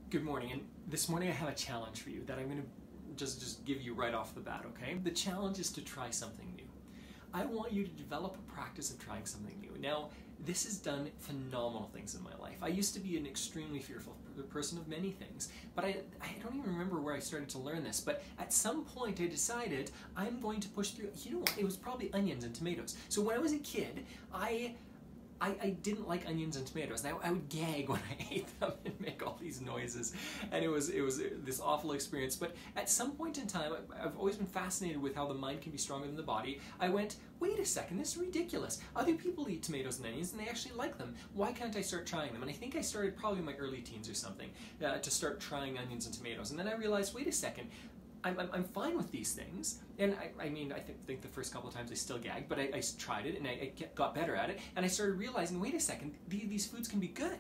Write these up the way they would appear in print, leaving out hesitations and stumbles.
Good morning, and this morning I have a challenge for you that I'm going to just give you right off the bat, okay? The challenge is to try something new. I want you to develop a practice of trying something new. Now, this has done phenomenal things in my life. I used to be an extremely fearful person of many things, but I don't even remember where I started to learn this, but at some point I decided I'm going to push through. You know what? It was probably onions and tomatoes. So when I was a kid, I didn't like onions and tomatoes. And I would gag when I ate them and make all these noises, and it was this awful experience. But at some point in time, I've always been fascinated with how the mind can be stronger than the body. I went, wait a second, this is ridiculous. Other people eat tomatoes and onions and they actually like them. Why can't I start trying them? And I think I started probably in my early teens or something to start trying onions and tomatoes. And then I realized, wait a second, I'm fine with these things, and I think the first couple of times I still gagged, but I tried it and I got better at it, and I started realizing, wait a second, these foods can be good.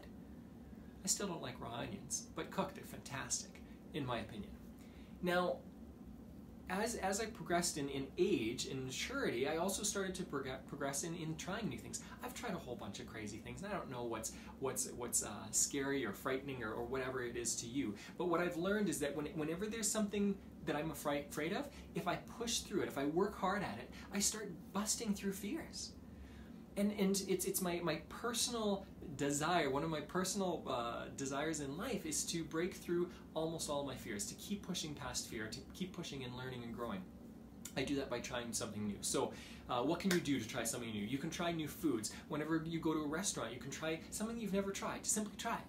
I still don't like raw onions, but cooked they're fantastic, in my opinion. Now, as I progressed in age, in maturity, I also started to progress in trying new things. I've tried a whole bunch of crazy things, and I don't know what's scary or frightening or whatever it is to you. But what I've learned is that whenever there's something that I'm afraid of, if I push through it, if I work hard at it, I start busting through fears. And it's my personal desire, one of my personal desires in life is to break through almost all of my fears, to keep pushing past fear, to keep pushing and learning and growing. I do that by trying something new. So what can you do to try something new? You can try new foods. Whenever you go to a restaurant, you can try something you've never tried. Simply try it.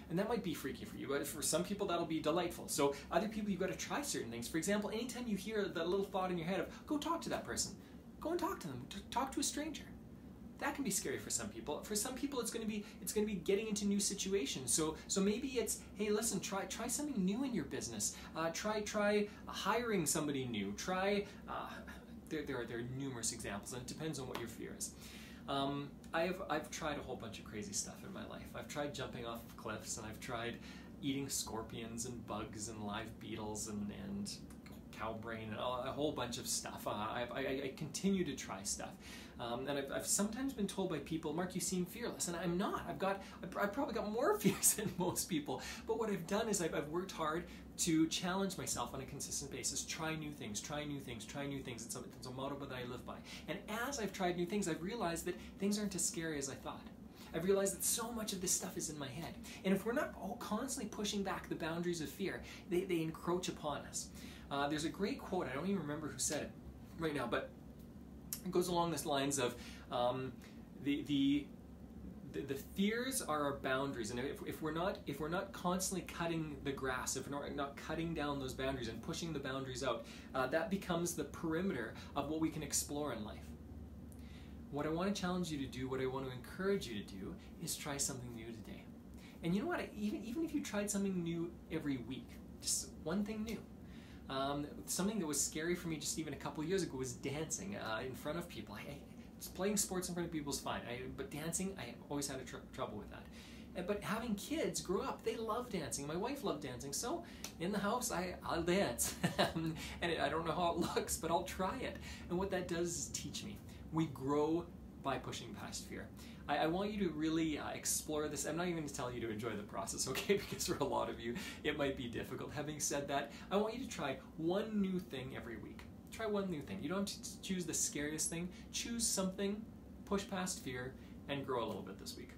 And that might be freaky for you, but for some people that'll be delightful. So other people, you've got to try certain things. For example, anytime you hear that little thought in your head of, go talk to that person. Go and talk to them. Talk to a stranger. That can be scary for some people. For some people, it's going to be getting into new situations. So maybe it's, hey, listen, try something new in your business. Try hiring somebody new. There are numerous examples, and it depends on what your fear is. I've tried a whole bunch of crazy stuff in my life. I've tried jumping off of cliffs, and I've tried eating scorpions and bugs and live beetles and cow brain and a whole bunch of stuff. I continue to try stuff. And I've sometimes been told by people, Mark, you seem fearless, and I'm not. I've probably got more fears than most people. But what I've done is I've worked hard to challenge myself on a consistent basis. Try new things, try new things, try new things. It's a motto that I live by. And as I've tried new things, I've realized that things aren't as scary as I thought. I've realized that so much of this stuff is in my head. And if we're not all constantly pushing back the boundaries of fear, they encroach upon us. There's a great quote, I don't even remember who said it right now, but it goes along these lines of the fears are our boundaries, and if we're not constantly cutting the grass, if we're not cutting down those boundaries and pushing the boundaries out, that becomes the perimeter of what we can explore in life. What I want to challenge you to do, what I want to encourage you to do, is try something new today. And you know what? Even if you tried something new every week, just one thing new. Something that was scary for me just even a couple of years ago was dancing in front of people. Just playing sports in front of people is fine, but dancing, I always had trouble with that. But having kids grow up, they love dancing. My wife loved dancing, so in the house, I'll dance. And I don't know how it looks, but I'll try it. And what that does is teach me. We grow by pushing past fear. I want you to really explore this. I'm not even going to tell you to enjoy the process, okay? Because for a lot of you, it might be difficult. Having said that, I want you to try one new thing every week. Try one new thing. You don't have to choose the scariest thing. Choose something, push past fear, and grow a little bit this week.